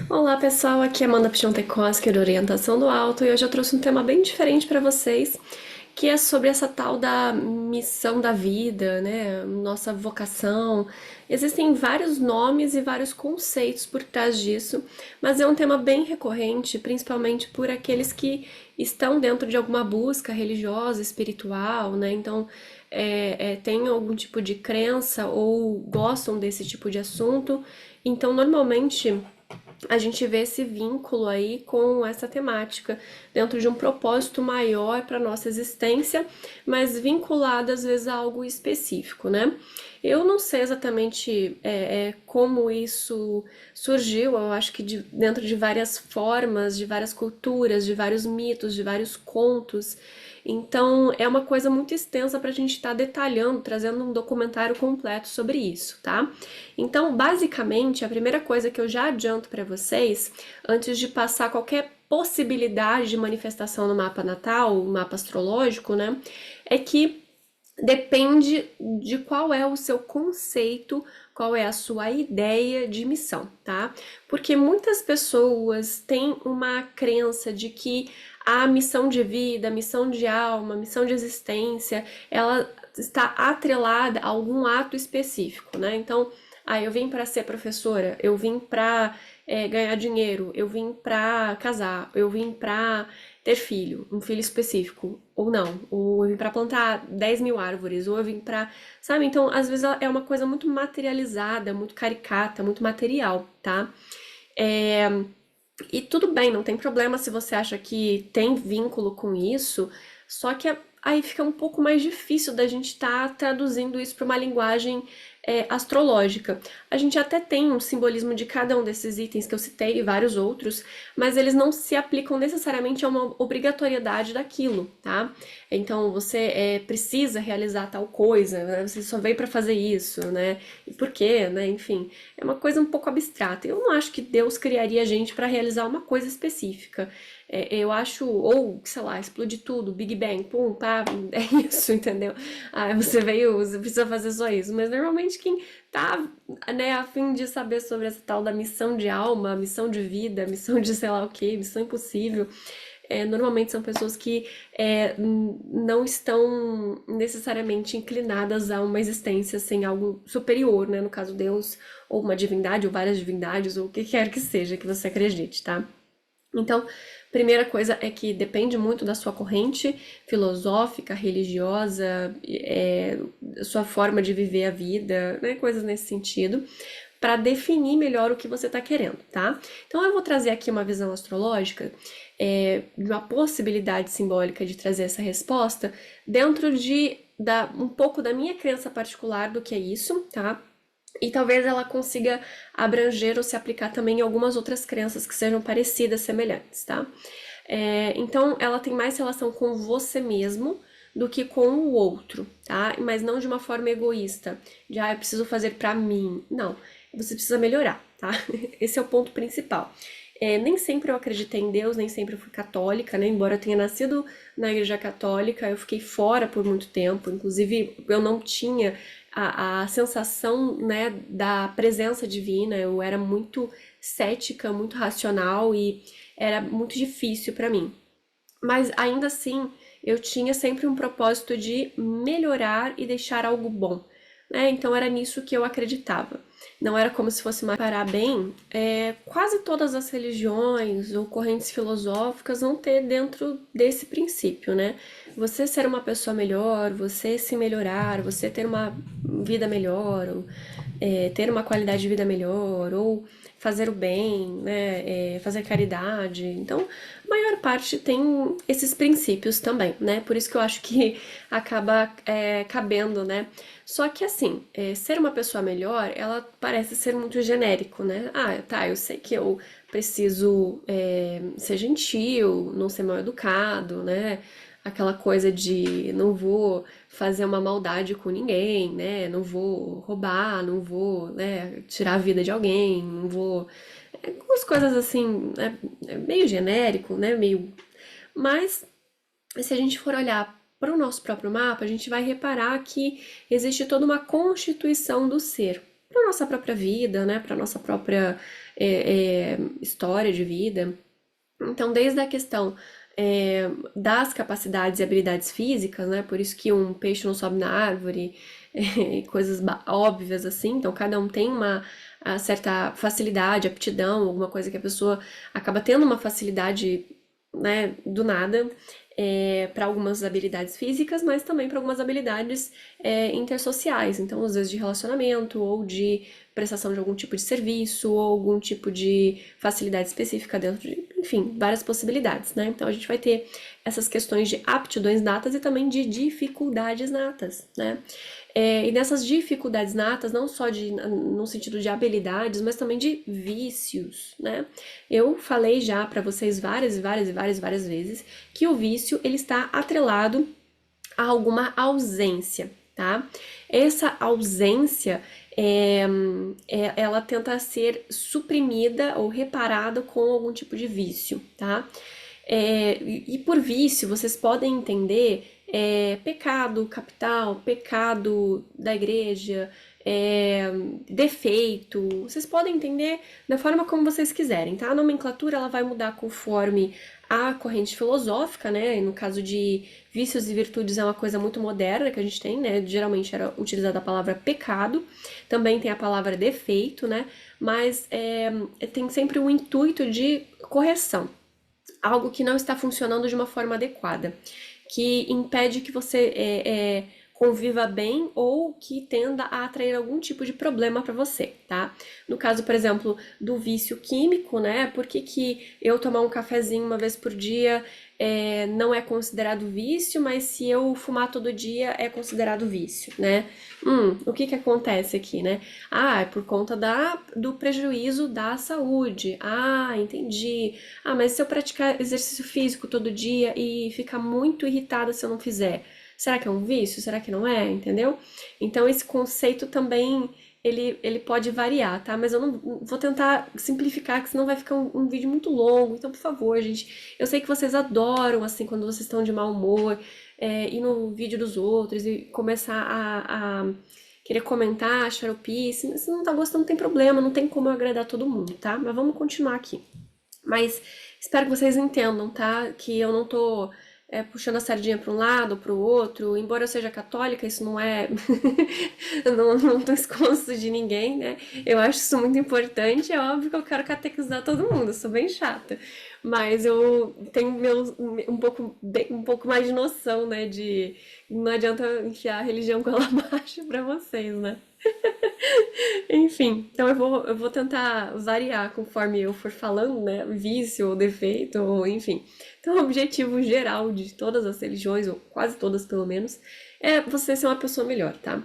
Olá pessoal, aqui é Amanda Piontekowski do Orientação do Alto e hoje eu trouxe um tema bem diferente para vocês, que é sobre essa tal da missão da vida, né? Nossa vocação. Existem vários nomes e vários conceitos por trás disso, mas é um tema bem recorrente, principalmente por aqueles que estão dentro de alguma busca religiosa, espiritual, né? Então, têm algum tipo de crença ou gostam desse tipo de assunto. Então, normalmente a gente vê esse vínculo aí com essa temática, dentro de um propósito maior para nossa existência, mas vinculado às vezes a algo específico, né? Eu não sei exatamente como isso surgiu, eu acho que dentro de várias formas, de várias culturas, de vários mitos, de vários contos. Então é uma coisa muito extensa para a gente estar detalhando, trazendo um documentário completo sobre isso, tá? Então, basicamente, a primeira coisa que eu já adianto para vocês, antes de passar qualquer possibilidade de manifestação no mapa natal, o mapa astrológico, né, é que depende de qual é o seu conceito, qual é a sua ideia de missão, tá? Porque muitas pessoas têm uma crença de que a missão de vida, a missão de alma, a missão de existência, ela está atrelada a algum ato específico, né? Então, eu vim para ser professora, eu vim para ganhar dinheiro, eu vim para casar, eu vim para ter filho, um filho específico, ou não, ou eu vim para plantar 10 mil árvores, ou eu vim para, sabe? Então, às vezes é uma coisa muito materializada, muito caricata, muito material, tá? É, e tudo bem, não tem problema se você acha que tem vínculo com isso, só que aí fica um pouco mais difícil da gente estar traduzindo isso para uma linguagem astrológica. A gente até tem um simbolismo de cada um desses itens que eu citei e vários outros, mas eles não se aplicam necessariamente a uma obrigatoriedade daquilo, tá? Então você precisa realizar tal coisa, né? Você só veio para fazer isso, né? E por quê, né? Enfim, é uma coisa um pouco abstrata. Eu não acho que Deus criaria a gente para realizar uma coisa específica. Eu acho, ou sei lá, explode tudo, Big Bang, pum, pá, é isso, entendeu? Você veio, você precisa fazer só isso. Mas normalmente quem tá, né, a fim de saber sobre essa tal da missão de alma, missão de vida, missão de sei lá o que, missão impossível, normalmente são pessoas que não estão necessariamente inclinadas a uma existência sem algo superior, né? No caso, Deus, ou uma divindade, ou várias divindades, ou o que quer que seja que você acredite, tá? Então, primeira coisa é que depende muito da sua corrente filosófica, religiosa, sua forma de viver a vida, né? Coisas nesse sentido, para definir melhor o que você está querendo, tá? Então, eu vou trazer aqui uma visão astrológica de uma possibilidade simbólica de trazer essa resposta dentro um pouco da minha crença particular do que é isso, tá? E talvez ela consiga abranger ou se aplicar também em algumas outras crenças que sejam parecidas, semelhantes, tá? Então, ela tem mais relação com você mesmo do que com o outro, tá? Mas não de uma forma egoísta, de eu preciso fazer pra mim. Não, você precisa melhorar, tá? Esse é o ponto principal. Nem sempre eu acreditei em Deus, nem sempre eu fui católica, né? Embora eu tenha nascido na igreja católica, eu fiquei fora por muito tempo. Inclusive, eu não tinha a sensação, né, da presença divina. Eu era muito cética, muito racional e era muito difícil para mim. Mas ainda assim, eu tinha sempre um propósito de melhorar e deixar algo bom, né? Então era nisso que eu acreditava. Não era como se fosse uma parar bem. Quase todas as religiões ou correntes filosóficas vão ter dentro desse princípio, né? Você ser uma pessoa melhor, você se melhorar, você ter uma vida melhor, ou, ter uma qualidade de vida melhor, ou fazer o bem, né? Fazer caridade. Então, a maior parte tem esses princípios também, né? Por isso que eu acho que acaba cabendo, né? Só que assim, ser uma pessoa melhor, ela parece ser muito genérico, né? Tá, eu sei que eu preciso ser gentil, não ser mal educado, né? Aquela coisa de não vou fazer uma maldade com ninguém, né? Não vou roubar, não vou, né, tirar a vida de alguém, não vou. Algumas coisas assim, meio genérico, né? Meio. Mas se a gente for olhar para o nosso próprio mapa, a gente vai reparar que existe toda uma constituição do ser para nossa própria vida, né, para nossa própria história de vida. Então, desde a questão das capacidades e habilidades físicas, né? Por isso que um peixe não sobe na árvore, coisas óbvias assim. Então, cada um tem uma certa facilidade, aptidão, alguma coisa que a pessoa acaba tendo uma facilidade, né, do nada, para algumas habilidades físicas, mas também para algumas habilidades intersociais. Então, às vezes de relacionamento ou de prestação de algum tipo de serviço ou algum tipo de facilidade específica dentro de, enfim, várias possibilidades, né? Então a gente vai ter essas questões de aptidões natas e também de dificuldades natas, né? E nessas dificuldades natas, não só no sentido de habilidades, mas também de vícios, né? Eu falei já para vocês várias e várias e várias várias vezes que o vício ele está atrelado a alguma ausência, tá? Essa ausência ela tenta ser suprimida ou reparada com algum tipo de vício, tá? E por vício, vocês podem entender pecado capital, pecado da igreja, defeito. Vocês podem entender da forma como vocês quiserem, tá? A nomenclatura ela vai mudar conforme a corrente filosófica, né? No caso de vícios e virtudes é uma coisa muito moderna que a gente tem, né? Geralmente era utilizada a palavra pecado, também tem a palavra defeito, né? Mas tem sempre o intuito de correção, algo que não está funcionando de uma forma adequada, que impede que você conviva bem ou que tenda a atrair algum tipo de problema para você, tá? No caso, por exemplo, do vício químico, né? Por que que eu tomar um cafezinho uma vez por dia não é considerado vício, mas se eu fumar todo dia é considerado vício, né? O que que acontece aqui, né? Ah, é por conta do prejuízo da saúde. Ah, entendi. Ah, mas se eu praticar exercício físico todo dia e ficar muito irritada se eu não fizer, será que é um vício? Será que não é? Entendeu? Então esse conceito também ele pode variar, tá? Mas eu não vou tentar simplificar, que senão vai ficar um vídeo muito longo. Então, por favor, gente, eu sei que vocês adoram, assim, quando vocês estão de mau humor, ir no vídeo dos outros e começar a querer comentar, xaropice. Mas se não tá gostando, não tem problema, não tem como eu agradar todo mundo, tá? Mas vamos continuar aqui. Mas espero que vocês entendam, tá? Que eu não tô puxando a sardinha para um lado ou para o outro. Embora eu seja católica, isso não é. não tô escondo de ninguém, né? Eu acho isso muito importante. É óbvio que eu quero catequizar todo mundo, eu sou bem chata. Mas eu tenho um pouco mais de noção, né? De não adianta enfiar a religião com ela abaixo pra vocês, né? Enfim, então eu vou tentar variar conforme eu for falando, né? Vício ou defeito, ou enfim. Então, o objetivo geral de todas as religiões, ou quase todas pelo menos, é você ser uma pessoa melhor, tá?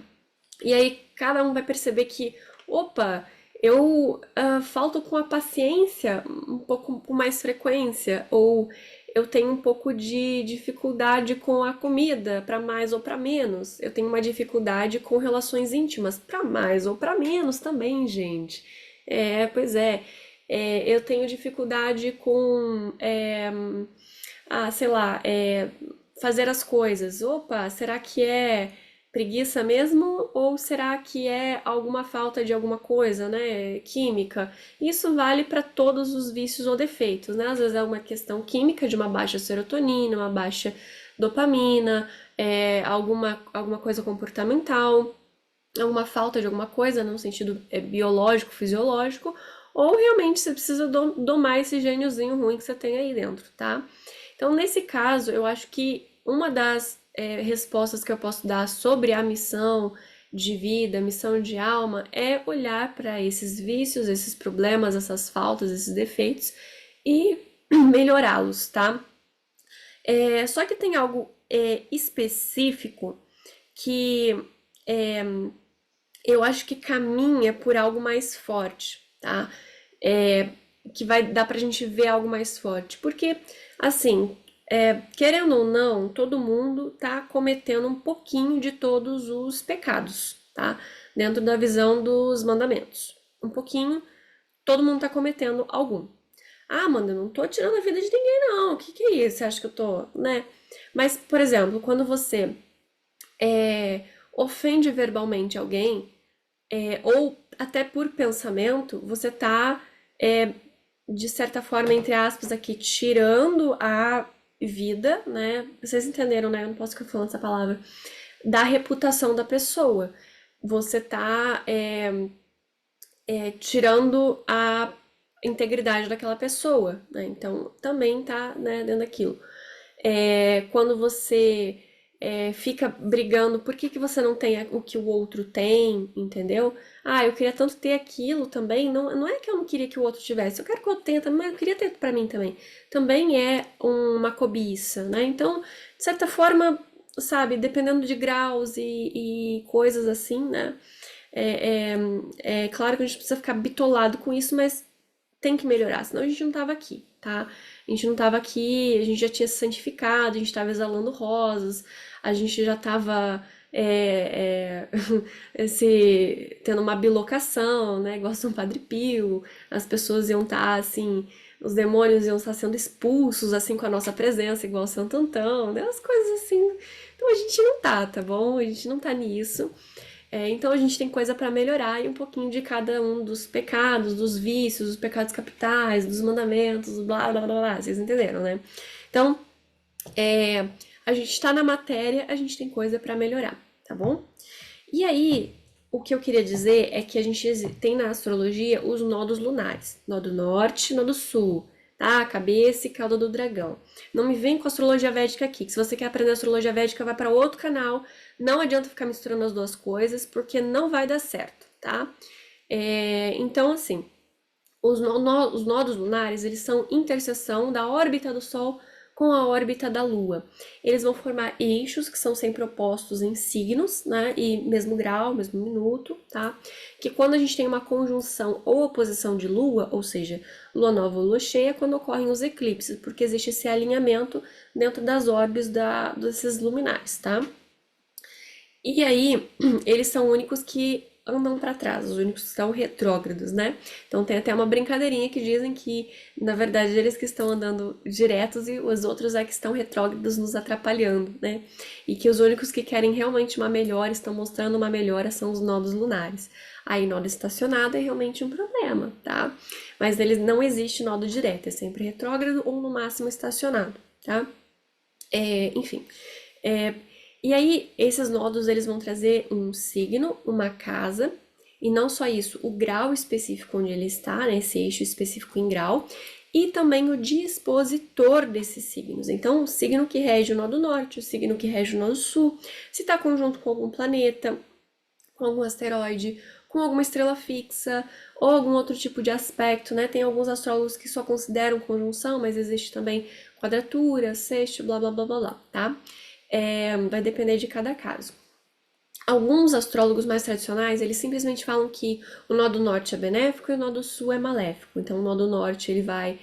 E aí cada um vai perceber que, opa, eu falto com a paciência um pouco com mais frequência, ou eu tenho um pouco de dificuldade com a comida, para mais ou para menos. Eu tenho uma dificuldade com relações íntimas, para mais ou para menos também, gente. Pois é. Eu tenho dificuldade com, sei lá, fazer as coisas. Opa, será que é preguiça mesmo ou será que é alguma falta de alguma coisa, né, química? Isso vale para todos os vícios ou defeitos, né? Às vezes é uma questão química de uma baixa serotonina, uma baixa dopamina, alguma coisa comportamental, alguma falta de alguma coisa, no sentido biológico, fisiológico, ou realmente você precisa domar esse gêniozinho ruim que você tem aí dentro, tá? Então, nesse caso, eu acho que uma das respostas que eu posso dar sobre a missão de vida, missão de alma, é olhar para esses vícios, esses problemas, essas faltas, esses defeitos e melhorá-los, tá? Só que tem algo específico que eu acho que caminha por algo mais forte, tá? É, que vai dar pra gente ver algo mais forte. Porque, assim, querendo ou não, todo mundo tá cometendo um pouquinho de todos os pecados, tá? Dentro da visão dos mandamentos. Um pouquinho, todo mundo tá cometendo algum. Ah, Amanda, eu não tô tirando a vida de ninguém, não. O que que é isso? Você acha que eu tô, né? Mas, por exemplo, quando você ofende verbalmente alguém, ou até por pensamento, você tá de certa forma, entre aspas, aqui, tirando a vida, né? Vocês entenderam, né? Eu não posso ficar falando essa palavra. Da reputação da pessoa. Você tá tirando a integridade daquela pessoa, né? Então, também tá, né, dentro daquilo. Quando você fica brigando, por que que você não tem o que o outro tem, entendeu? Ah, eu queria tanto ter aquilo também. Não, não é que eu não queria que o outro tivesse, eu quero que o outro tenha também, mas eu queria ter pra mim também. Também é uma cobiça, né? Então, de certa forma, sabe, dependendo de graus e coisas assim, né? É, é claro que a gente precisa ficar bitolado com isso, mas tem que melhorar, senão a gente não tava aqui, tá? A gente não tava aqui, a gente já tinha se santificado, a gente tava exalando rosas, a gente já tava tendo uma bilocação, né? Igual São Padre Pio, as pessoas iam estar assim, os demônios iam estar sendo expulsos assim com a nossa presença, igual Santo Antão, né? As coisas assim. Então a gente não tá bom? A gente não tá nisso. Então a gente tem coisa para melhorar e um pouquinho de cada um dos pecados, dos vícios, dos pecados capitais, dos mandamentos, blá blá blá blá, vocês entenderam, né? Então, a gente está na matéria, a gente tem coisa para melhorar, tá bom? E aí, o que eu queria dizer é que a gente tem na astrologia os nodos lunares, nó do norte, nó do sul, tá? Cabeça e cauda do dragão. Não me vem com astrologia védica aqui, que se você quer aprender astrologia védica, vai para outro canal. Não adianta ficar misturando as duas coisas, porque não vai dar certo, tá? Então, assim, os nodos lunares, eles são interseção da órbita do Sol com a órbita da Lua. Eles vão formar eixos que são sempre opostos em signos, né? E mesmo grau, mesmo minuto, tá? Que quando a gente tem uma conjunção ou oposição de Lua, ou seja, Lua nova ou Lua cheia, é quando ocorrem os eclipses, porque existe esse alinhamento dentro das órbitas desses luminares, tá? E aí, eles são únicos que andam para trás, os únicos que estão retrógrados, né? Então tem até uma brincadeirinha que dizem que, na verdade, eles que estão andando diretos e os outros é que estão retrógrados nos atrapalhando, né? E que os únicos que querem realmente uma melhora, estão mostrando uma melhora, são os nodos lunares. Aí, nodo estacionado é realmente um problema, tá? Mas eles não existe nodo direto, é sempre retrógrado ou no máximo estacionado, tá? Enfim. É, e aí, esses nodos eles vão trazer um signo, uma casa, e não só isso, o grau específico onde ele está, né, esse eixo específico em grau, e também o dispositor desses signos. Então, o signo que rege o nodo norte, o signo que rege o nodo sul, se está conjunto com algum planeta, com algum asteroide, com alguma estrela fixa, ou algum outro tipo de aspecto, né? Tem alguns astrólogos que só consideram conjunção, mas existe também quadratura, sexto, blá blá blá blá blá, tá? Vai depender de cada caso. Alguns astrólogos mais tradicionais, eles simplesmente falam que o nó do norte é benéfico e o nó do sul é maléfico. Então, o nó do norte ele vai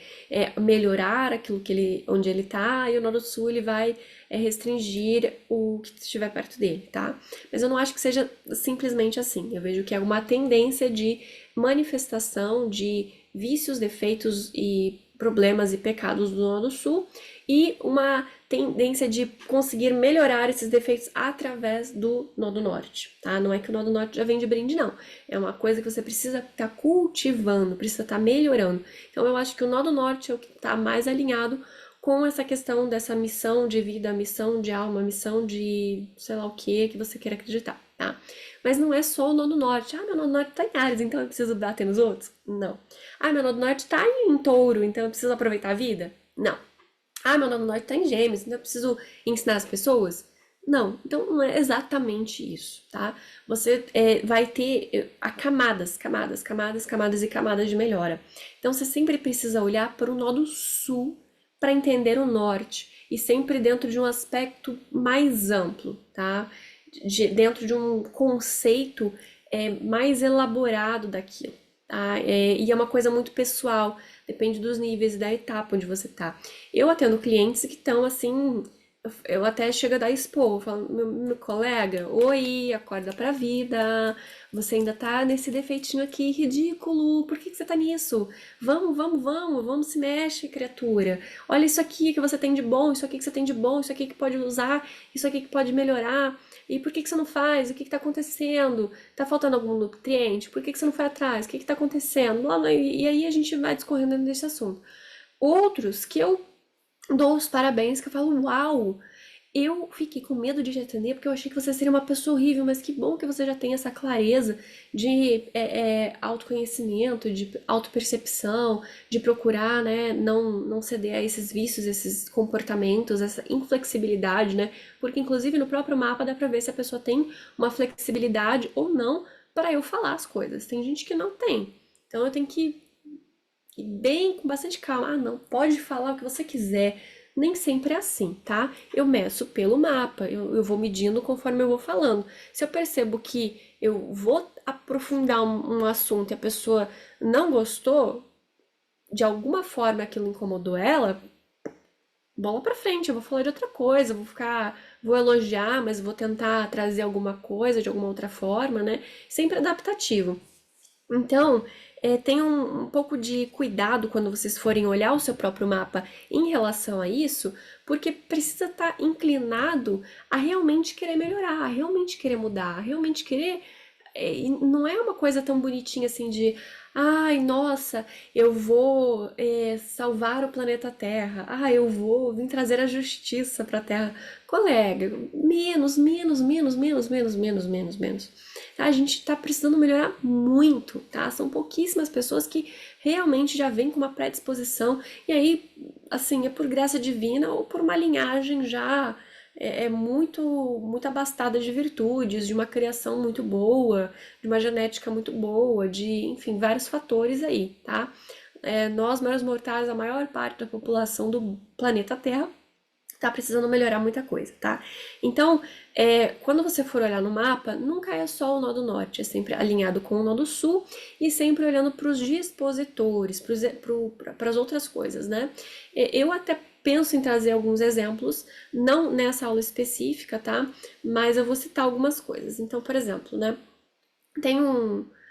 melhorar aquilo onde ele está, e o nó do sul ele vai restringir o que estiver perto dele, tá? Mas eu não acho que seja simplesmente assim. Eu vejo que é uma tendência de manifestação de vícios, defeitos e problemas e pecados do nó do sul e uma tendência de conseguir melhorar esses defeitos através do nó do norte, tá? Não é que o nó do norte já vem de brinde, não. É uma coisa que você precisa estar cultivando, precisa estar melhorando. Então eu acho que o nó do norte é o que está mais alinhado com essa questão dessa missão de vida, missão de alma, missão de sei lá o que você queira acreditar, tá? Mas não é só o nó do norte. Ah, meu nó do norte tá em Áries, então eu preciso bater nos outros? Não. Ah, meu nó do norte tá em Touro, então eu preciso aproveitar a vida? Não. Ah, meu nó do norte tá em Gêmeos, então eu preciso ensinar as pessoas? Não, então não é exatamente isso, tá? Você vai ter camadas, camadas, camadas, camadas e camadas de melhora. Então você sempre precisa olhar para o nó do sul para entender o norte e sempre dentro de um aspecto mais amplo, tá? Dentro de um conceito mais elaborado daquilo, tá? E é uma coisa muito pessoal, depende dos níveis e da etapa onde você tá. Eu atendo clientes que estão assim, eu até chego a dar expor, falo, meu colega, oi, acorda pra vida, você ainda tá nesse defeitinho aqui, ridículo, por que que você tá nisso? Vamos, vamos, vamos, vamos, se mexe, criatura. Olha isso aqui que você tem de bom, isso aqui que você tem de bom, isso aqui que pode usar, isso aqui que pode melhorar. E por que que você não faz? O que que tá acontecendo? Tá faltando algum nutriente? Por que que você não foi atrás? O que que tá acontecendo? Blá, blá, e aí a gente vai discorrendo desse assunto. Outros que eu dou os parabéns, que eu falo, uau, eu fiquei com medo de te atender porque eu achei que você seria uma pessoa horrível, mas que bom que você já tem essa clareza de autoconhecimento, de autopercepção, de procurar, né, não ceder a esses vícios, esses comportamentos, essa inflexibilidade, né? Porque inclusive no próprio mapa dá pra ver se a pessoa tem uma flexibilidade ou não para eu falar as coisas. Tem gente que não tem. Então eu tenho que e bem com bastante calma. Ah, não, pode falar o que você quiser. Nem sempre é assim, tá? Eu meço pelo mapa, eu vou medindo conforme eu vou falando. Se eu percebo que eu vou aprofundar um assunto e a pessoa não gostou, de alguma forma aquilo incomodou ela, bola pra frente, eu vou falar de outra coisa, vou elogiar, mas vou tentar trazer alguma coisa de alguma outra forma, né? Sempre adaptativo. Então, tenham um pouco de cuidado quando vocês forem olhar o seu próprio mapa em relação a isso, porque precisa estar inclinado a realmente querer melhorar, a realmente querer mudar, a realmente querer. E não é uma coisa tão bonitinha assim de, ai, nossa, eu vou salvar o planeta Terra, eu vou vir trazer a justiça para a Terra. Colega, menos, menos, menos, menos, menos, menos, menos, menos. Tá? A gente está precisando melhorar muito, tá? São pouquíssimas pessoas que realmente já vêm com uma predisposição, e aí, assim, é por graça divina ou por uma linhagem já muito abastada de virtudes, de uma criação muito boa, de uma genética muito boa, de, enfim, vários fatores aí, tá? Nós, meros mortais, a maior parte da população do planeta Terra tá precisando melhorar muita coisa, tá? Então, quando você for olhar no mapa, nunca é só o nó do norte, é sempre alinhado com o nó do sul e sempre olhando para os dispositores, para as outras coisas, né? Eu até penso em trazer alguns exemplos, não nessa aula específica, tá? Mas eu vou citar algumas coisas. Então, por exemplo, né? Tem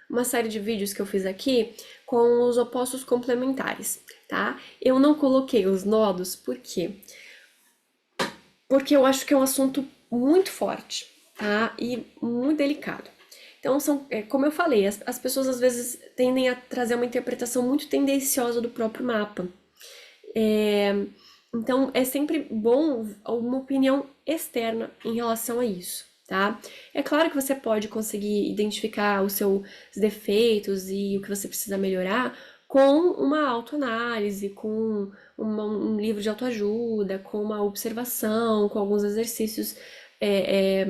uma série de vídeos que eu fiz aqui com os opostos complementares, tá? Eu não coloquei os nodos, por quê? Porque eu acho que é um assunto muito forte, tá? E muito delicado. Então, como eu falei, as pessoas às vezes tendem a trazer uma interpretação muito tendenciosa do próprio mapa. É, então, é sempre bom uma opinião externa em relação a isso, tá? É claro que você pode conseguir identificar os seus defeitos e o que você precisa melhorar com uma autoanálise, com um livro de autoajuda, com uma observação, com alguns exercícios é, é,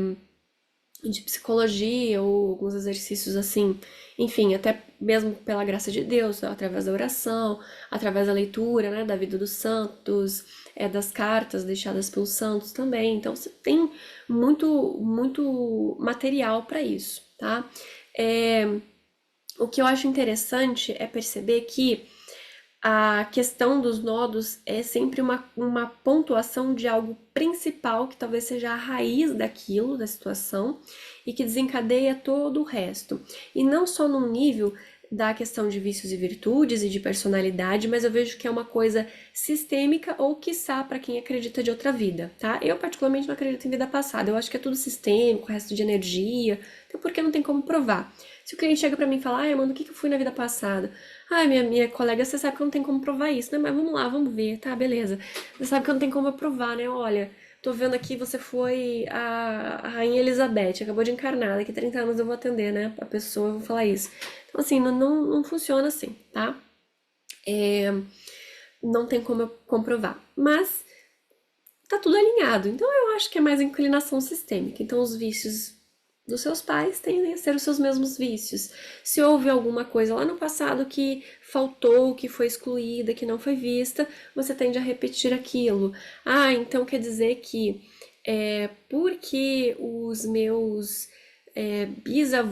de psicologia ou alguns exercícios assim, enfim, até mesmo pela graça de Deus, através da oração, através da leitura, né, da vida dos santos, das cartas deixadas pelos santos também. Então você tem muito material para isso, tá? É, o que eu acho interessante é perceber que a questão dos nodos é sempre uma pontuação de algo principal, que talvez seja a raiz daquilo, da situação, e que desencadeia todo o resto. E não só num nível da questão de vícios e virtudes e de personalidade, mas eu vejo que é uma coisa sistêmica ou quiçá para quem acredita de outra vida, tá? Eu particularmente não acredito em vida passada, eu acho que é tudo sistêmico, resto de energia, até porque não tem como provar. Se o cliente chega para mim e fala, ai, mano, o que eu fui na vida passada? Ai, minha colega, você sabe que eu não tenho como provar isso, né? Mas vamos lá, vamos ver, tá, beleza. Você sabe que eu não tenho como eu provar, né? Olha, tô vendo aqui, você foi a Rainha Elizabeth, acabou de encarnar, daqui 30 anos eu vou atender, né? A pessoa, eu vou falar isso. Então, assim, não funciona assim, tá? Não tem como eu comprovar. Mas tá tudo alinhado. Então eu acho que é mais inclinação sistêmica. Então os vícios dos seus pais tendem a ser os seus mesmos vícios. Se houve alguma coisa lá no passado que faltou, que foi excluída, que não foi vista, você tende a repetir aquilo. Então quer dizer que porque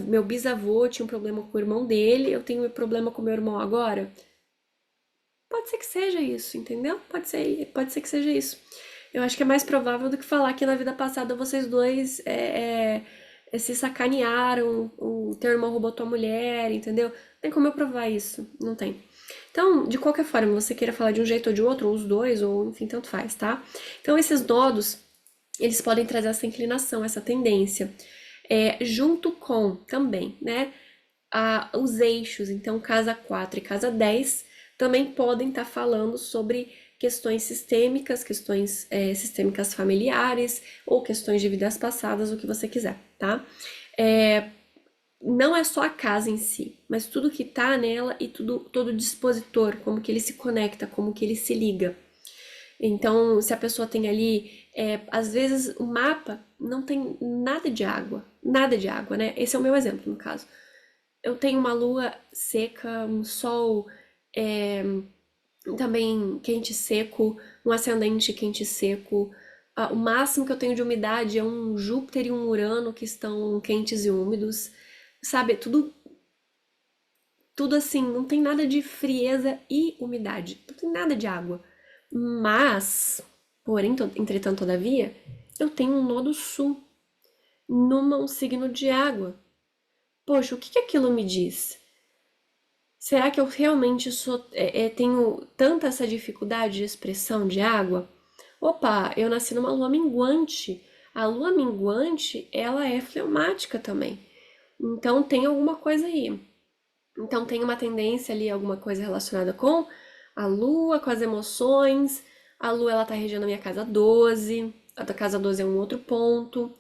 meu bisavô tinha um problema com o irmão dele, eu tenho um problema com meu irmão agora? Pode ser que seja isso, entendeu? Pode ser que seja isso. Eu acho que é mais provável do que falar que na vida passada vocês dois se sacanearam, o teu irmão roubou tua mulher, entendeu? Não tem como eu provar isso, não tem. Então, de qualquer forma, você queira falar de um jeito ou de outro, ou os dois, ou enfim, tanto faz, tá? Então, esses nodos eles podem trazer essa inclinação, essa tendência. Junto com também, né, os eixos, então casa 4 e casa 10 também podem estar falando sobre questões sistêmicas, questões sistêmicas familiares ou questões de vidas passadas, o que você quiser, tá? Não é só a casa em si, mas tudo que tá nela e todo dispositor, como que ele se conecta, como que ele se liga. Então, se a pessoa tem ali, às vezes o mapa não tem nada de água, né? Esse é o meu exemplo, no caso. Eu tenho uma lua seca, um sol é, também quente e seco, um ascendente quente e seco. O máximo que eu tenho de umidade é um Júpiter e um Urano que estão quentes e úmidos. Sabe, tudo assim, não tem nada de frieza e umidade, não tem nada de água. Mas, porém, entretanto, todavia, eu tenho um nó do sul, num signo de água. Poxa, o que que aquilo me diz? Será que eu realmente tenho tanta essa dificuldade de expressão de água? Opa, eu nasci numa lua minguante. A lua minguante, ela é fleumática também. Então tem alguma coisa aí. Então tem uma tendência ali, alguma coisa relacionada com a lua, com as emoções. A lua, ela tá regendo a minha casa 12. A da casa 12 é um outro ponto.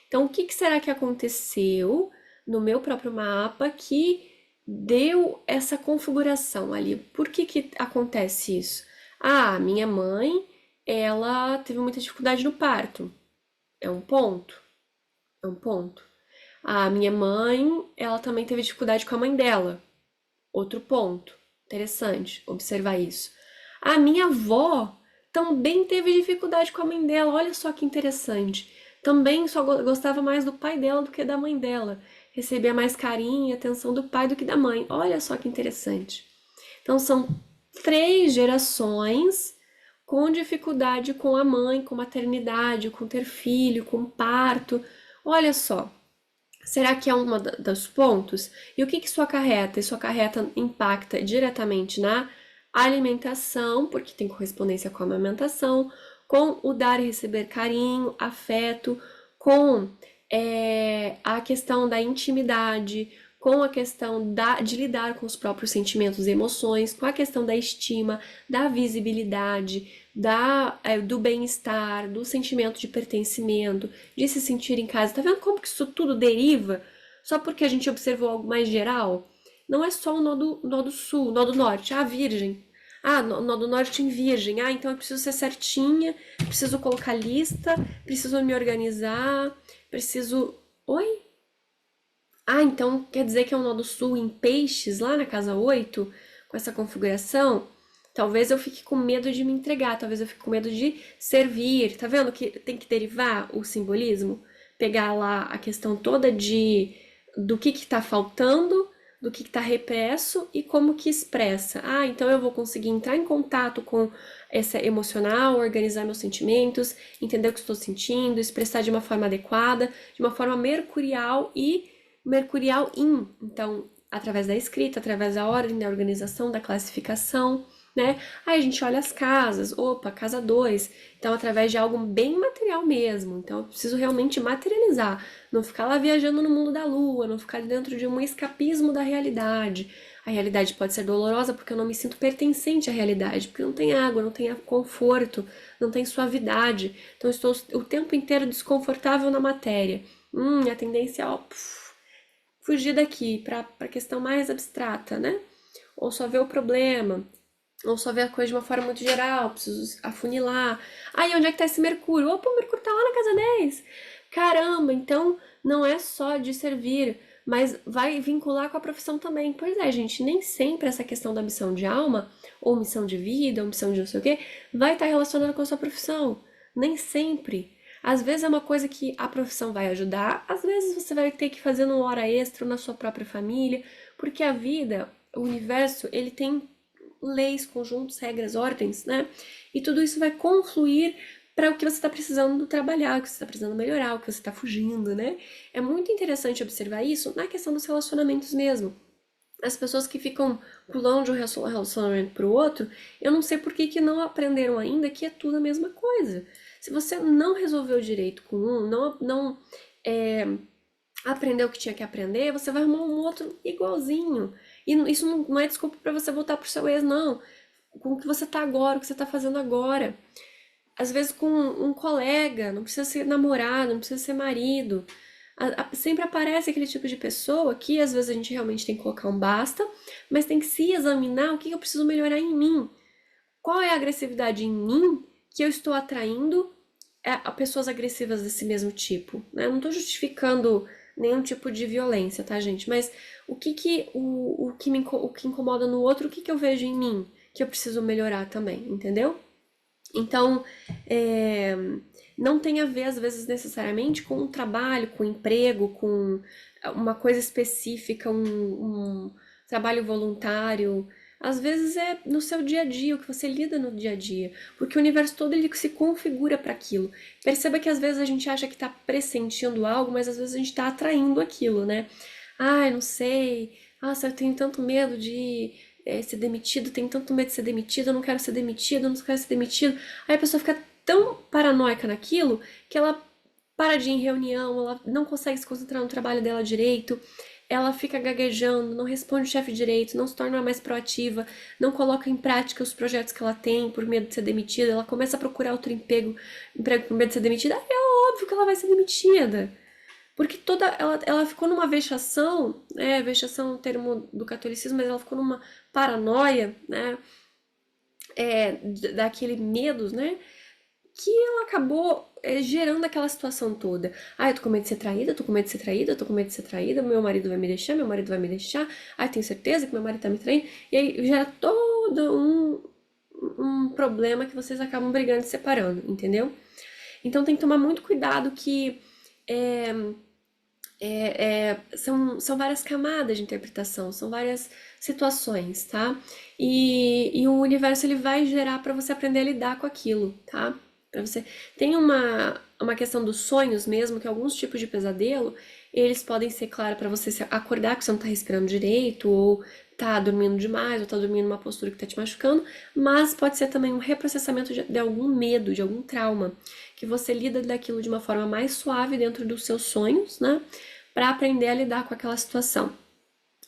Então, o que que será que aconteceu no meu próprio mapa que deu essa configuração ali? Por que que acontece isso? Ah, minha mãe, ela teve muita dificuldade no parto. É um ponto. É um ponto. A minha mãe, ela também teve dificuldade com a mãe dela. Outro ponto. Interessante observar isso. A minha avó também teve dificuldade com a mãe dela. Olha só que interessante. Também só gostava mais do pai dela do que da mãe dela. Recebia mais carinho e atenção do pai do que da mãe. Olha só que interessante. Então são 3 gerações com dificuldade com a mãe, com maternidade, com ter filho, com parto. Olha só. Será que é um dos pontos? E o que que isso acarreta? Isso acarreta, impacta diretamente na alimentação, porque tem correspondência com a amamentação, com o dar e receber carinho, afeto, com a questão da intimidade, com a questão de lidar com os próprios sentimentos e emoções, com a questão da estima, da visibilidade, do bem-estar, do sentimento de pertencimento, de se sentir em casa. Tá vendo como que isso tudo deriva? Só porque a gente observou algo mais geral? Não é só o nó do sul, nó do norte, virgem. Nó do norte em virgem. Então eu preciso ser certinha, preciso colocar lista, preciso me organizar, preciso. Oi? Então quer dizer que é o nó do sul em peixes, lá na casa 8 com essa configuração? Talvez eu fique com medo de me entregar, talvez eu fique com medo de servir. Tá vendo que tem que derivar o simbolismo? Pegar lá a questão toda do que tá faltando, do que tá represso e como que expressa. Então eu vou conseguir entrar em contato com essa emocional, organizar meus sentimentos, entender o que estou sentindo, expressar de uma forma adequada, de uma forma mercurial e mercurial in. Então, através da escrita, através da ordem, da organização, da classificação, né? Aí a gente olha as casas, opa, casa 2. Então, através de algo bem material mesmo. Então, eu preciso realmente materializar, não ficar lá viajando no mundo da lua, não ficar dentro de um escapismo da realidade. A realidade pode ser dolorosa porque eu não me sinto pertencente à realidade, porque não tem água, não tem conforto, não tem suavidade. Então, eu estou o tempo inteiro desconfortável na matéria. A tendência é, fugir daqui para a questão mais abstrata, né? Ou só ver o problema, ou só ver a coisa de uma forma muito geral, preciso afunilar. E onde é que tá esse Mercúrio? Opa, o Mercúrio tá lá na casa 10. Caramba, então não é só de servir, mas vai vincular com a profissão também. Pois é, gente, nem sempre essa questão da missão de alma, ou missão de vida, ou missão de não sei o quê, vai estar relacionada com a sua profissão. Nem sempre. Às vezes é uma coisa que a profissão vai ajudar, às vezes você vai ter que fazer uma hora extra na sua própria família, porque a vida, o universo, ele tem leis, conjuntos, regras, ordens, né? E tudo isso vai confluir para o que você está precisando trabalhar, o que você está precisando melhorar, o que você está fugindo, né? É muito interessante observar isso na questão dos relacionamentos mesmo. As pessoas que ficam pulando de um relacionamento para o outro, eu não sei por que não aprenderam ainda que é tudo a mesma coisa. Se você não resolveu direito com um, não é, aprendeu o que tinha que aprender, você vai arrumar um outro igualzinho. E isso não é desculpa para você voltar pro seu ex, não. Com o que você tá agora, o que você tá fazendo agora. Às vezes com um colega, não precisa ser namorado, não precisa ser marido. Sempre aparece aquele tipo de pessoa que às vezes a gente realmente tem que colocar um basta, mas tem que se examinar o que eu preciso melhorar em mim. Qual é a agressividade em mim que eu estou atraindo a pessoas agressivas desse mesmo tipo, né? Eu não estou justificando nenhum tipo de violência, tá, gente? Mas o que incomoda no outro, o que que eu vejo em mim que eu preciso melhorar também, entendeu? Então, é, não tem a ver, às vezes, necessariamente com um trabalho, com um emprego, com uma coisa específica, um trabalho voluntário. Às vezes é no seu dia a dia, o que você lida no dia a dia, porque o universo todo ele se configura para aquilo. Perceba que às vezes a gente acha que está pressentindo algo, mas às vezes a gente está atraindo aquilo, né? Ai, não sei. Nossa, eu tenho tanto medo de ser demitido, tenho tanto medo de ser demitido, eu não quero ser demitido, eu não quero ser demitido. Aí a pessoa fica tão paranoica naquilo que ela para de ir em reunião, ela não consegue se concentrar no trabalho dela direito, ela fica gaguejando, não responde o chefe direito, não se torna mais proativa, não coloca em prática os projetos que ela tem por medo de ser demitida, ela começa a procurar outro emprego por medo de ser demitida, aí é óbvio que ela vai ser demitida. Porque ela ficou numa vexação, né? Vexação é um termo do catolicismo, mas ela ficou numa paranoia, né? Daquele medo, né? Que ela acabou gerando aquela situação toda. Ah, eu tô com medo de ser traída, eu tô com medo de ser traída, eu tô com medo de ser traída, meu marido vai me deixar, meu marido vai me deixar, ah, tenho certeza que meu marido tá me traindo. E aí gera todo um problema que vocês acabam brigando e separando, entendeu? Então tem que tomar muito cuidado que é, são várias camadas de interpretação, são várias situações, tá? E o universo ele vai gerar para você aprender a lidar com aquilo, tá? Para você tem uma questão dos sonhos mesmo, que alguns tipos de pesadelo, eles podem ser, claro, para você se acordar que você não tá respirando direito, ou tá dormindo demais, ou tá dormindo numa postura que tá te machucando, mas pode ser também um reprocessamento de algum medo, de algum trauma, que você lida daquilo de uma forma mais suave dentro dos seus sonhos, né? Para aprender a lidar com aquela situação.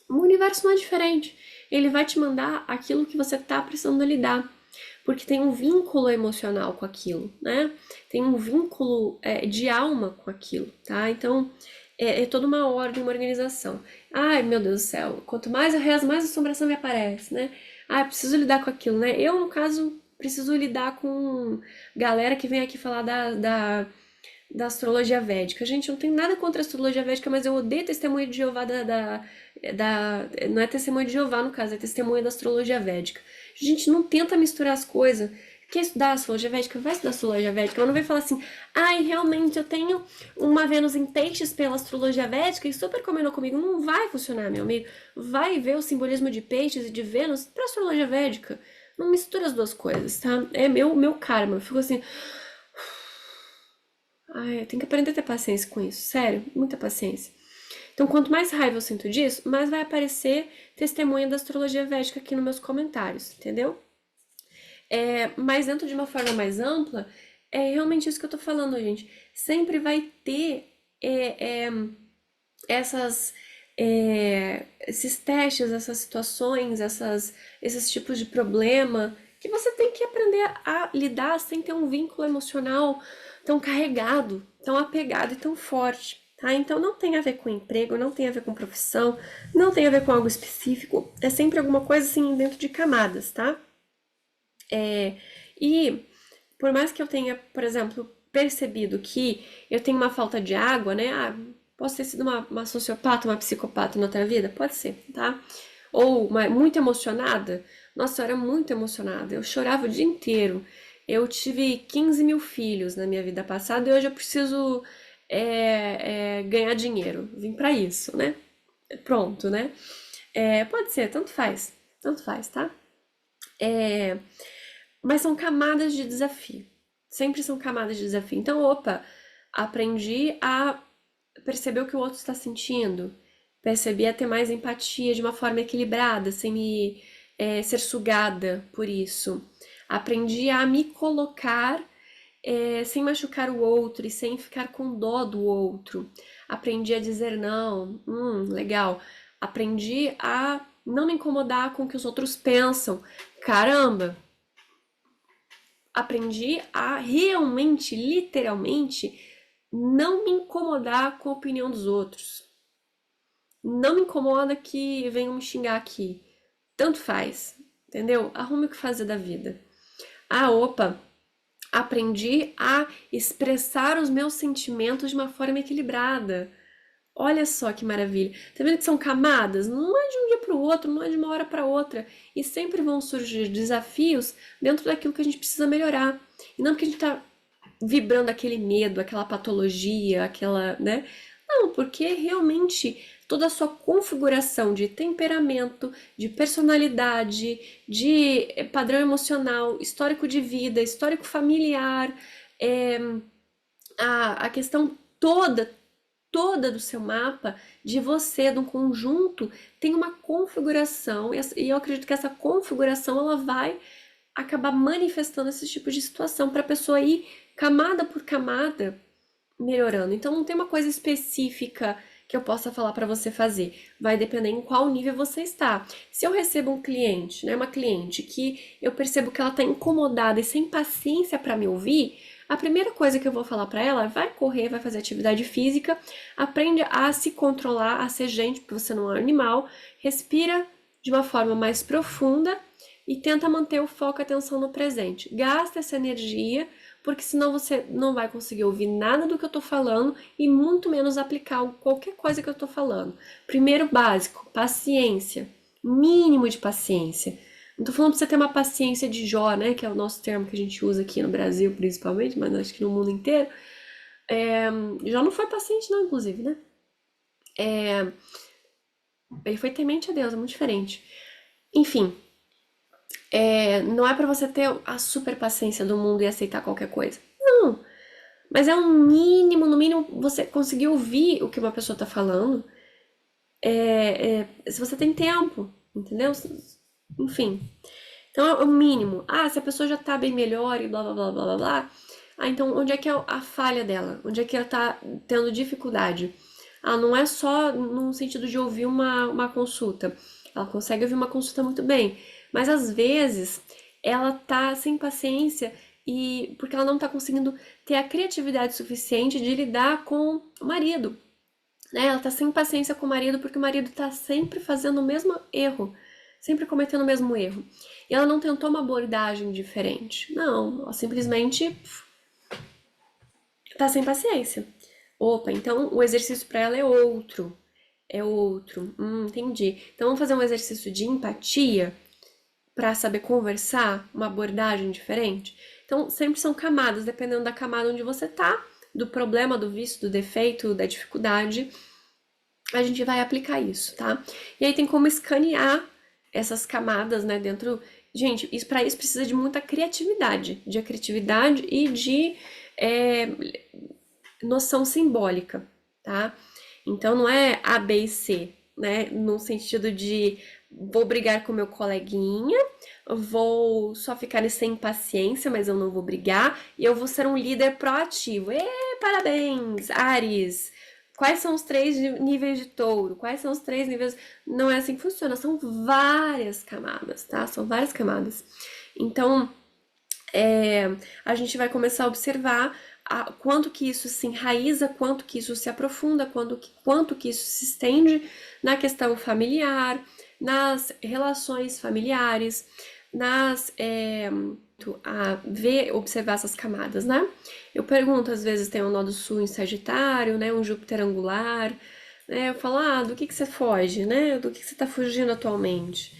O universo não é diferente. Ele vai te mandar aquilo que você está precisando lidar, porque tem um vínculo emocional com aquilo, né? Tem um vínculo de alma com aquilo, tá? Então é toda uma ordem, uma organização. Ai, meu Deus do céu, quanto mais eu rezo, mais assombração me aparece, né? Ah, eu preciso lidar com aquilo, né? Eu, no caso, preciso lidar com galera que vem aqui falar da astrologia védica. Gente, eu não tenho nada contra a astrologia védica, mas eu odeio testemunho de Jeová não é testemunho de Jeová, no caso, é testemunho da astrologia védica. Gente, não tenta misturar as coisas. Quer estudar astrologia védica? Vai estudar astrologia védica. Eu não vai falar assim, ai, realmente eu tenho uma Vênus em peixes pela astrologia védica e super combinou comigo. Não vai funcionar, meu amigo. Vai ver o simbolismo de peixes e de Vênus pra astrologia védica. Não mistura as duas coisas, tá? É meu karma. Eu fico assim, ai, eu tenho que aprender a ter paciência com isso, sério, muita paciência. Então, quanto mais raiva eu sinto disso, mais vai aparecer testemunha da astrologia védica aqui nos meus comentários, entendeu? Mas dentro de uma forma mais ampla, é realmente isso que eu tô falando, gente. Sempre vai ter é, é, essas, esses testes, essas situações, esses tipos de problema que você tem que aprender a lidar sem ter um vínculo emocional tão carregado, tão apegado e tão forte. Tá? Então não tem a ver com emprego, não tem a ver com profissão, não tem a ver com algo específico, é sempre alguma coisa assim dentro de camadas, tá? E por mais que eu tenha, por exemplo, percebido que eu tenho uma falta de água, né? Ah, posso ter sido uma sociopata, uma psicopata na outra vida? Pode ser, tá? Ou muito emocionada. Nossa, eu era muito emocionada. Eu chorava o dia inteiro. Eu tive 15 mil filhos na minha vida passada e hoje eu preciso ganhar dinheiro. Vim pra isso, né? Pronto, né? Pode ser, tanto faz, tá? É, mas são camadas de desafio. Sempre são camadas de desafio. Então, opa, aprendi a perceber o que o outro está sentindo. Percebi a ter mais empatia de uma forma equilibrada, sem me ser sugada por isso. Aprendi a me colocar sem machucar o outro e sem ficar com dó do outro. Aprendi a dizer não, legal. Aprendi a não me incomodar com o que os outros pensam. Caramba, aprendi a realmente, literalmente, não me incomodar com a opinião dos outros. Não me incomoda que venham me xingar aqui. Tanto faz, entendeu? Arrume o que fazer da vida. Ah, opa, aprendi a expressar os meus sentimentos de uma forma equilibrada. Olha só que maravilha. Tá vendo que são camadas? Não é de um dia para o outro, não é de uma hora para outra. E sempre vão surgir desafios dentro daquilo que a gente precisa melhorar. E não porque a gente tá vibrando aquele medo, aquela patologia, aquela, né? Não, porque realmente toda a sua configuração de temperamento, de personalidade, de padrão emocional, histórico de vida, histórico familiar, é, a questão toda do seu mapa, de você, de um conjunto, tem uma configuração, e eu acredito que essa configuração ela vai acabar manifestando esse tipo de situação para a pessoa ir camada por camada melhorando. Então não tem uma coisa específica que eu possa falar para você fazer. Vai depender em qual nível você está. Se eu recebo um cliente, né, uma cliente que eu percebo que ela está incomodada e sem paciência para me ouvir, a primeira coisa que eu vou falar para ela é vai correr, vai fazer atividade física, aprende a se controlar, a ser gente, porque você não é um animal, respira de uma forma mais profunda e tenta manter o foco e a atenção no presente. Gasta essa energia, porque senão você não vai conseguir ouvir nada do que eu tô falando e muito menos aplicar qualquer coisa que eu tô falando. Primeiro básico, paciência. Mínimo de paciência. Não tô falando pra você ter uma paciência de Jó, né? Que é o nosso termo que a gente usa aqui no Brasil, principalmente, mas acho que no mundo inteiro. Jó não foi paciente, não, inclusive, né? Ele foi temente a Deus, é muito diferente. Enfim, não é pra você ter a super paciência do mundo e aceitar qualquer coisa. Não. Mas é um mínimo, no mínimo, você conseguir ouvir o que uma pessoa tá falando. Se você tem tempo, entendeu? Enfim. Então é o mínimo. Ah, se a pessoa já tá bem melhor e blá blá blá blá blá blá. Ah, então onde é que é a falha dela? Onde é que ela tá tendo dificuldade? Ah, não é só no sentido de ouvir uma consulta. Ela consegue ouvir uma consulta muito bem. Mas às vezes ela tá sem paciência e porque ela não tá conseguindo ter a criatividade suficiente de lidar com o marido, né? Ela tá sem paciência com o marido porque o marido tá sempre fazendo o mesmo erro, sempre cometendo o mesmo erro. E ela não tentou uma abordagem diferente. Não, ela simplesmente tá sem paciência. Opa, então o exercício para ela é outro. É outro. Entendi. Então vamos fazer um exercício de empatia para saber conversar, uma abordagem diferente. Então sempre são camadas, dependendo da camada onde você tá, do problema, do vício, do defeito, da dificuldade, a gente vai aplicar isso, tá? E aí tem como escanear essas camadas, né, dentro. Gente, isso para isso precisa de criatividade e de é, noção simbólica, tá? Então não é A, B e C, né? No sentido de vou brigar com meu coleguinha, vou só ficar sem paciência, mas eu não vou brigar, e eu vou ser um líder proativo. Parabéns, Ares! Quais são os três níveis de touro? Quais são os três níveis? Não é assim que funciona, são várias camadas, tá? São várias camadas. Então, a gente vai começar a observar quanto que isso se enraiza, quanto que isso se aprofunda, quanto que isso se estende na questão familiar, nas relações familiares, a ver, observar essas camadas, né? Eu pergunto, às vezes tem um nó do sul em Sagitário, né? Um Júpiter angular, né? Eu falo, do que você foge, né? Do que você tá fugindo atualmente?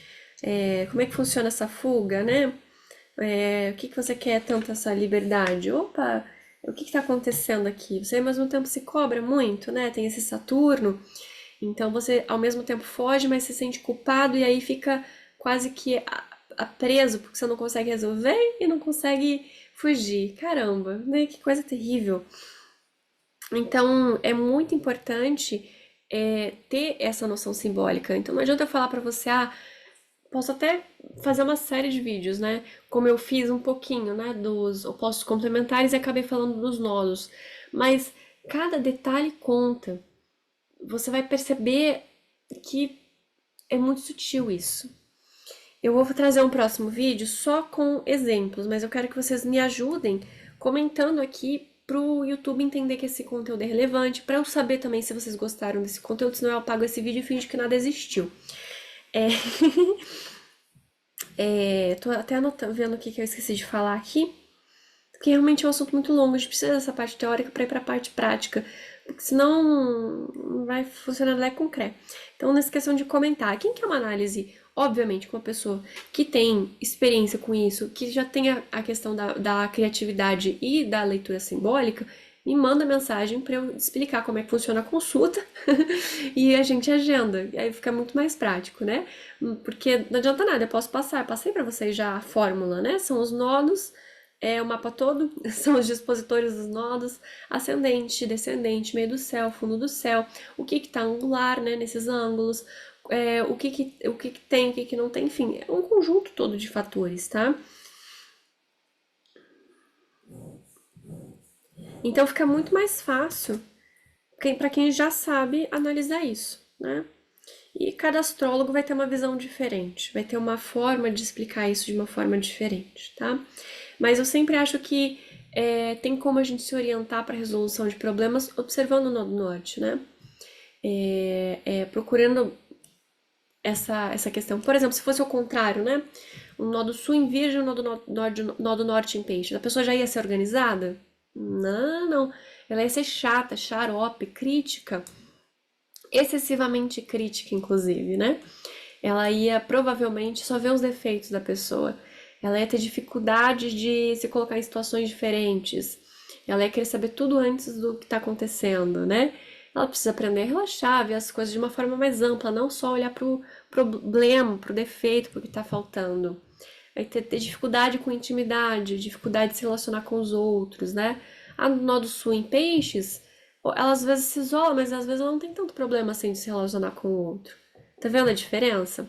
Como é que funciona essa fuga, né? O que você quer tanto essa liberdade? Opa, o que está acontecendo aqui? Você ao mesmo tempo se cobra muito, né? Tem esse Saturno, então você ao mesmo tempo foge, mas se sente culpado e aí fica quase que preso porque você não consegue resolver e não consegue fugir. Caramba, né? Que coisa terrível. Então é muito importante ter essa noção simbólica. Então não adianta eu falar para você, posso até fazer uma série de vídeos, né? Como eu fiz um pouquinho, né, dos opostos complementares e acabei falando dos nodos. Mas cada detalhe conta. Você vai perceber que é muito sutil isso. Eu vou trazer um próximo vídeo só com exemplos, mas eu quero que vocês me ajudem comentando aqui pro YouTube entender que esse conteúdo é relevante, para eu saber também se vocês gostaram desse conteúdo, senão eu apago esse vídeo e finge que nada existiu. É, tô até anotando, vendo o que eu esqueci de falar aqui, porque realmente é um assunto muito longo, a gente precisa dessa parte teórica para ir para a parte prática, porque senão não vai funcionar lá com cré. Então não esqueçam de comentar. Quem quer uma análise, obviamente, com uma pessoa que tem experiência com isso, que já tem a questão da criatividade e da leitura simbólica, me manda mensagem para eu explicar como é que funciona a consulta e a gente agenda. E aí fica muito mais prático, né? Porque não adianta nada, eu posso passar, eu passei para vocês já a fórmula, né? São os nodos, o mapa todo, são os dispositores dos nodos, ascendente, descendente, meio do céu, fundo do céu, o que está angular, né, nesses ângulos, o que tem, o que não tem, enfim, é um conjunto todo de fatores, tá? Então fica muito mais fácil para quem já sabe analisar isso, né? E cada astrólogo vai ter uma visão diferente, vai ter uma forma de explicar isso de uma forma diferente, tá? Mas eu sempre acho que tem como a gente se orientar para a resolução de problemas observando o Nodo Norte, né? Procurando essa questão. Por exemplo, se fosse o contrário, né? Um Nodo Sul em Virgem, um Nodo Norte em Peixes. A pessoa já ia ser organizada? Não, não. Ela ia ser chata, xarope, crítica, excessivamente crítica, inclusive, né? Ela ia provavelmente só ver os defeitos da pessoa. Ela ia ter dificuldade de se colocar em situações diferentes. Ela ia querer saber tudo antes do que está acontecendo, né? Ela precisa aprender a relaxar, ver as coisas de uma forma mais ampla, não só olhar para o problema, para o defeito, para o que está faltando. Vai ter dificuldade com intimidade, dificuldade de se relacionar com os outros, né? A Nó do Sul em Peixes, ela às vezes se isola, mas às vezes ela não tem tanto problema assim de se relacionar com o outro. Tá vendo a diferença?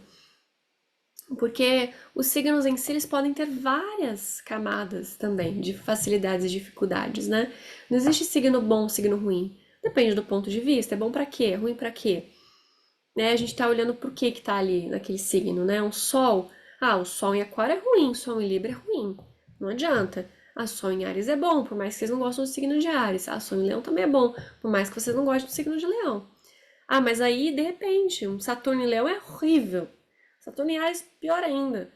Porque os signos em si eles podem ter várias camadas também de facilidades e dificuldades, né? Não existe signo bom, signo ruim. Depende do ponto de vista. É bom pra quê? É ruim pra quê? Né? A gente tá olhando pro que tá ali naquele signo, né? Um sol. Ah, o sol em Aquário é ruim, o sol em Libra é ruim. Não adianta. A sol em Áries é bom, por mais que vocês não gostem do signo de Áries. A sol em Leão também é bom, por mais que vocês não gostem do signo de Leão. Ah, mas aí, de repente, um Saturno em Leão é horrível. Saturno em Ares, pior ainda.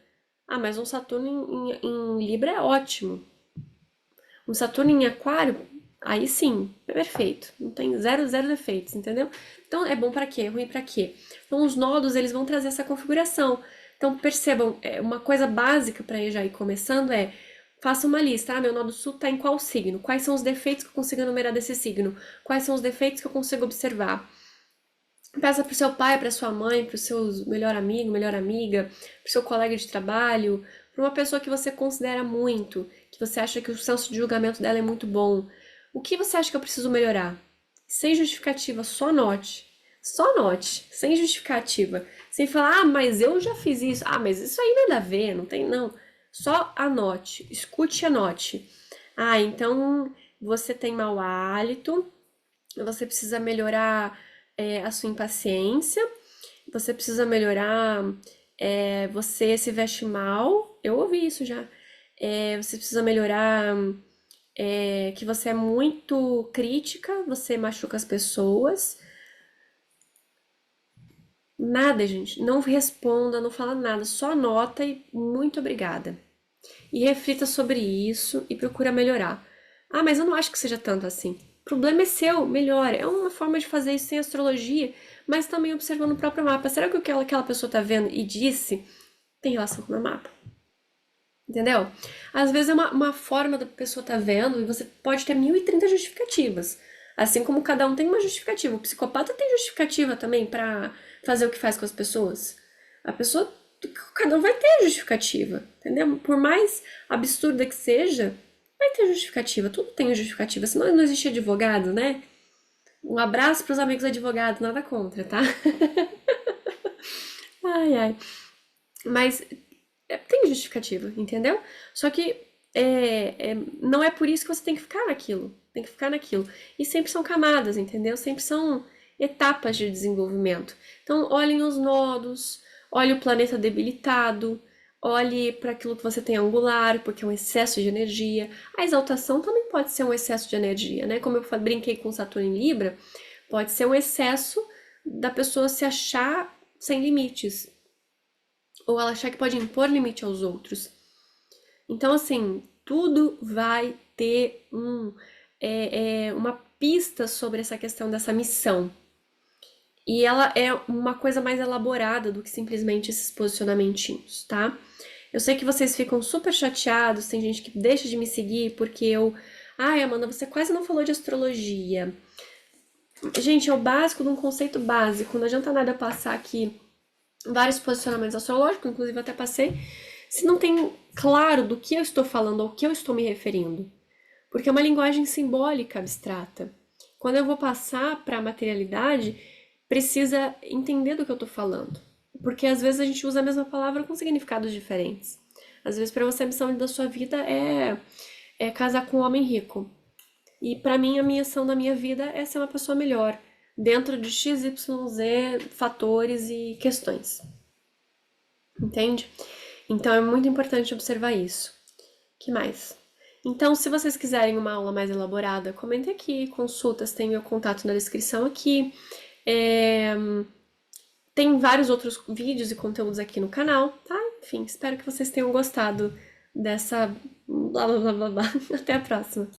Ah, mas um Saturno em Libra é ótimo. Um Saturno em Aquário, aí sim, é perfeito. Não tem zero defeitos, entendeu? Então, é bom para quê? É ruim para quê? Então, os nodos, eles vão trazer essa configuração. Então, percebam, uma coisa básica para já ir começando faça uma lista. Ah, meu nodo sul está em qual signo? Quais são os defeitos que eu consigo enumerar desse signo? Quais são os defeitos que eu consigo observar? Peça para o seu pai, para sua mãe, para o seu melhor amigo, melhor amiga, para o seu colega de trabalho, para uma pessoa que você considera muito, que você acha que o senso de julgamento dela é muito bom. O que você acha que eu preciso melhorar? Sem justificativa, só note. Só note, sem justificativa. Sem falar, ah, mas eu já fiz isso. Ah, mas isso aí nada a ver, não tem, não. Só anote, escute e anote. Ah, então você tem mau hálito, você precisa melhorar a sua impaciência, você precisa melhorar, você se veste mal, eu ouvi isso já. Você precisa melhorar que você é muito crítica, você machuca as pessoas. Nada, gente, não responda, não fala nada, só anota e muito obrigada. E reflita sobre isso e procura melhorar. Ah, mas eu não acho que seja tanto assim. O problema é seu, melhora. É uma forma de fazer isso sem astrologia, mas também observando o próprio mapa. Será que o que aquela pessoa tá vendo e disse tem relação com o meu mapa? Entendeu? Às vezes é uma forma da pessoa tá vendo e você pode ter 1030 justificativas. Assim como cada um tem uma justificativa. O psicopata tem justificativa também pra fazer o que faz com as pessoas. A pessoa, cada um vai ter justificativa, entendeu? Por mais absurda que seja, vai ter justificativa. Tudo tem justificativa. Senão não existe advogado, né? Um abraço pros amigos advogados, nada contra, tá? Ai, ai. Mas tem justificativa, entendeu? Só que não é por isso que você tem que ficar naquilo. Tem que ficar naquilo. E sempre são camadas, entendeu? Sempre são etapas de desenvolvimento. Então, olhem os nodos, olhe o planeta debilitado, olhe para aquilo que você tem angular, porque é um excesso de energia. A exaltação também pode ser um excesso de energia, né? Como eu brinquei com Saturno em Libra, pode ser um excesso da pessoa se achar sem limites, ou ela achar que pode impor limite aos outros. Então, assim, tudo vai ter uma pista sobre essa questão dessa missão. E ela é uma coisa mais elaborada do que simplesmente esses posicionamentinhos, tá? Eu sei que vocês ficam super chateados, tem gente que deixa de me seguir porque eu. Ai, Amanda, você quase não falou de astrologia. Gente, é o básico de um conceito básico. Não adianta nada eu passar aqui vários posicionamentos astrológicos, inclusive eu até passei, se não tem claro do que eu estou falando, ao que eu estou me referindo. Porque é uma linguagem simbólica abstrata. Quando eu vou passar para a materialidade, precisa entender do que eu estou falando. Porque às vezes a gente usa a mesma palavra com significados diferentes. Às vezes para você a missão da sua vida é casar com um homem rico. E para mim a missão da minha vida é ser uma pessoa melhor, dentro de X, Y, Z fatores e questões. Entende? Então é muito importante observar isso. Que mais? Então, se vocês quiserem uma aula mais elaborada, comentem aqui, consultas, tem meu contato na descrição aqui. É, Tem vários outros vídeos e conteúdos aqui no canal, tá? Enfim, espero que vocês tenham gostado dessa blá blá blá blá blá. Até a próxima!